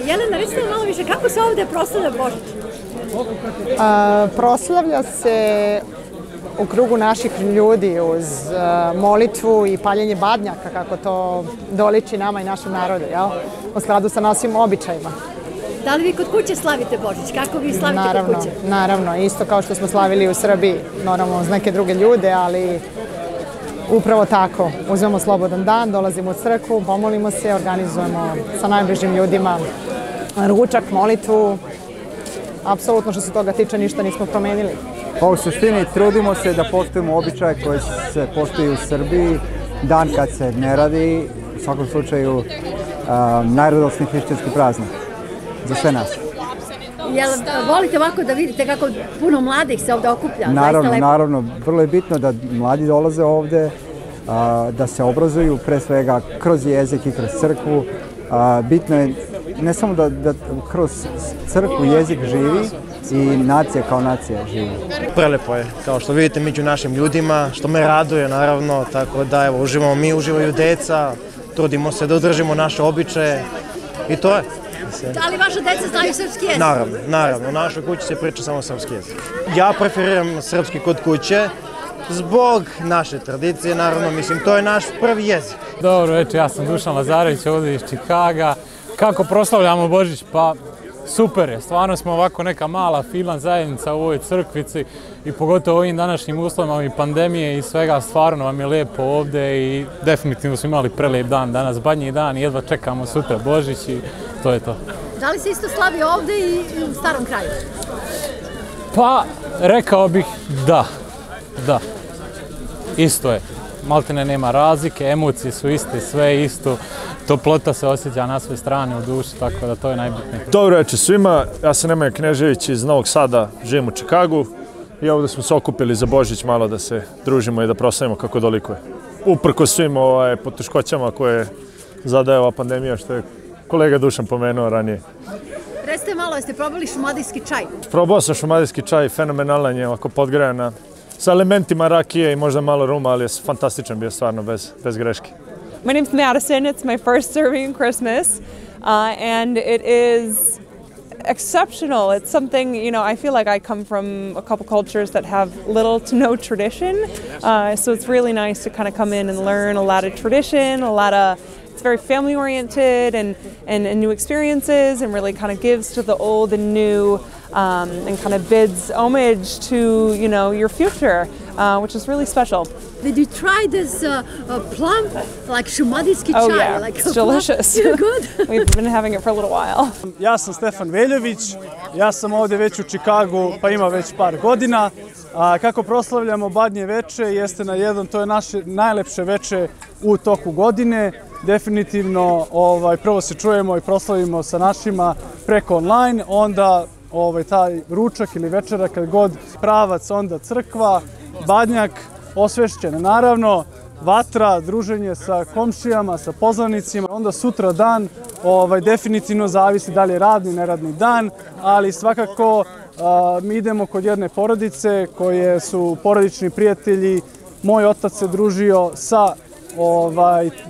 Jelena, recite malo više, kako se ovdje proslavlja Božić? Proslavlja se u krugu naših ljudi uz molitvu i paljenje badnjaka, kako to doliči nama i našem narodu, u skladu sa našim običajima. Da li vi kod kuće slavite Božić? Kako vi slavite kod kuće? Naravno, isto kao što smo slavili u Srbiji, normalno uz neke druge ljude, ali upravo tako. Uzmemo slobodan dan, dolazimo u crkvu, pomolimo se, organizujemo sa najbližim ljudima ručak, molitvu. Apsolutno što se toga tiče ništa nismo promenili. Pa u suštini trudimo se da poštujemo običaje koji se poštuju u Srbiji, dan kad se ne radi, u svakom slučaju najradosni hrišćanski praznik za sve nas. Jel volite ovako da vidite kako puno mladih se ovdje okuplja? Naravno. Vrlo je bitno da mladi dolaze ovdje, da se obrazuju pre svega kroz jezik i kroz crkvu. Bitno je ne samo da kroz crkvu jezik živi i nacija kao nacija živi. Prelepo je, kao što vidite među našim ljudima, što me raduje naravno, tako da evo uživamo mi, uživaju deca, trudimo se da održimo naše običaje i to je. Da li vaša deca znaju srpski jezik? Naravno, u našoj kući se priča samo srpski jezik. Ja preferiram srpski kod kuće zbog naše tradicije, naravno, mislim, to je naš prvi jezik. Dobro večer, ja sam Dušan Lazarević, ovdje iz Čikaga. Kako proslavljamo Božić? Pa super je, stvarno smo ovako neka mala fina zajednica u ovoj crkvici i pogotovo ovim današnjim uslovima i pandemije i svega, stvarno vam je lijepo ovdje i definitivno smo imali prelijep dan danas, badnji dan i jedva čekamo sutra Božić i to je to. Da li se isto slavi ovdje i u Starom Kraju? Pa, rekao bih da. Isto je. Maltene nema razlike, emocije su iste, sve je isto. Toplota se osjeća na svoj strani u duši, tako da to je najbitnije. Dobro večer svima, ja sam Nemanja Knežević iz Novog Sada, živim u Čikagu i ovdje smo se okupili za Božić malo da se družimo i da proslavimo kako dolikuje. Uprkos svim poteškoćama koje zadaje ova pandemija, što je kolega Dušan pomenuo ranije. Recite malo, jeste probali šumadijski čaj? Probao sam šumadijski čaj, fenomenalan je, ovako podgrejana, sa elementima rakije i možda malo ruma, ali je fantastičan bio stvarno, bez greške. My name's Madison. It's my first serving Christmas, and it is exceptional. It's something, I feel like I come from a couple cultures that have little to no tradition, so it's really nice to kind of come in and learn a lot of tradition, it's very family oriented and new experiences, and really kind of gives to the old and new, and kind of bids homage to, your future, which is really special. Did you try this plum, like šumadijski čaj? Oh yeah, it's delicious. Good? We've been having it for a little while. Ja sam Stefan Veljović, ja sam ovdje već u Čikagu, pa ima već par godina. Kako proslavljamo Badnje veče, jeste to je naše najlepše veče u toku godine. Definitivno prvo se čujemo i proslavimo sa našima preko online, onda taj ručak ili večera kad god pravac, onda crkva, badnjak, osvešćen naravno, vatra, druženje sa komšijama, sa poznanicima, onda sutra dan, definitivno zavisi da li je radni, neradni dan, ali svakako mi idemo kod jedne porodice koje su porodični prijatelji. Moj otac se družio sa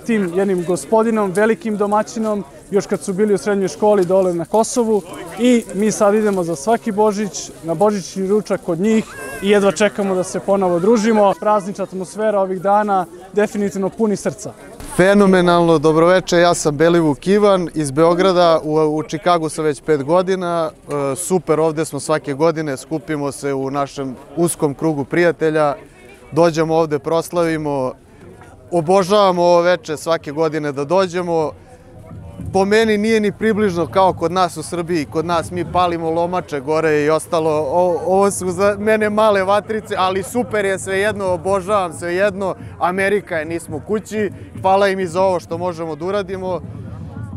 tim jednim gospodinom, velikim domaćinom, još kad su bili u srednjoj školi dole na Kosovu, i mi sad idemo za svaki Božić na božićni ručak kod njih i jedva čekamo da se ponovo družimo. Praznična atmosfera ovih dana definitivno puni srca. Fenomenalno, dobroveče, ja sam Belivuk Ivan iz Beograda, u Čikagu sam već 5 godina, super, ovde smo svake godine, skupimo se u našem uskom krugu prijatelja, dođemo ovde, proslavimo, obožavamo ovo veče svake godine da dođemo. Po meni nije ni približno kao kod nas u Srbiji, kod nas mi palimo lomače gore i ostalo, ovo su za mene male vatrice, ali super je svejedno, obožavam svejedno, Amerika je, nismo kući, hvala im i za ovo što možemo da uradimo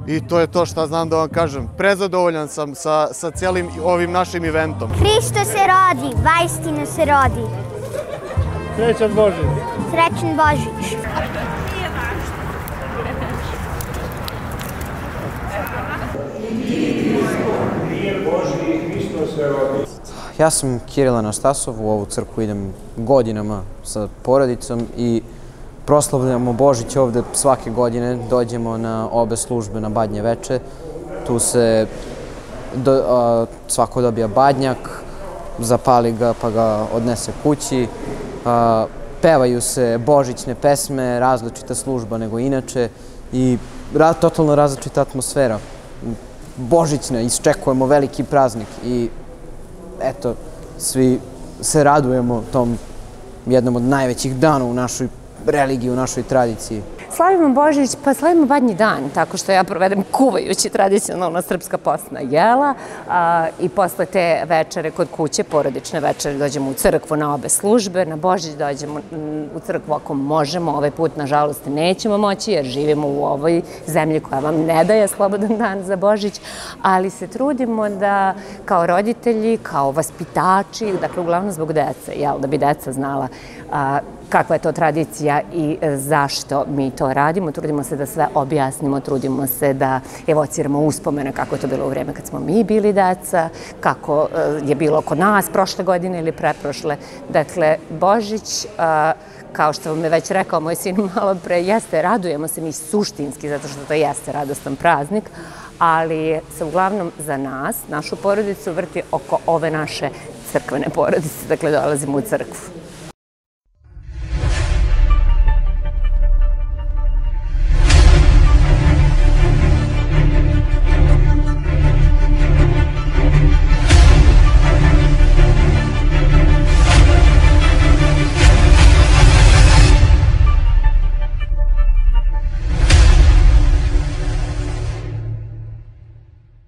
i to je to što znam da vam kažem. Prezadovoljan sam sa cijelim ovim našim eventom. Hristo se rodi, vaistinu se rodi. Srećan Božić. Srećan Božić. Ja sam Kiril Anastasov, u ovu crkvu idem godinama sa porodicom i proslavljamo Božić ovde svake godine, dođemo na obe službe na Badnje veče, tu se svako dobija badnjak, zapali ga pa ga odnese kući, pevaju se božićne pesme, različita služba nego inače i totalno različita atmosfera. Božićna, iščekujemo veliki praznik i eto, svi se radujemo tom jednom od najvećih dana u našoj religiji, u našoj tradiciji. Slavimo Božić, pa slavimo Badnji dan, tako što ja provedem kuvajući tradicionalna srpska postna jela i posle te večere kod kuće, porodične večere, dođemo u crkvu na obe službe, na Božić dođemo u crkvu ako možemo, ovaj put nažalost nećemo moći jer živimo u ovoj zemlji koja vam ne daje slobodan dan za Božić, ali se trudimo da kao roditelji, kao vaspitači, dakle uglavnom zbog dece, da bi deca znala kakva je to tradicija i zašto mi to radimo. Trudimo se da sve objasnimo, trudimo se da evociramo uspomene kako je to bilo u vrijeme kad smo mi bili deca, kako je bilo kod nas prošle godine ili preprošle. Dakle, Božić, kao što vam je već rekao moj sin malo pre, jeste, radujemo se mi suštinski, zato što to jeste radostan praznik, ali se uglavnom za nas, našu porodicu, vrti oko ove naše crkvene porodice, dakle dolazimo u crkvu.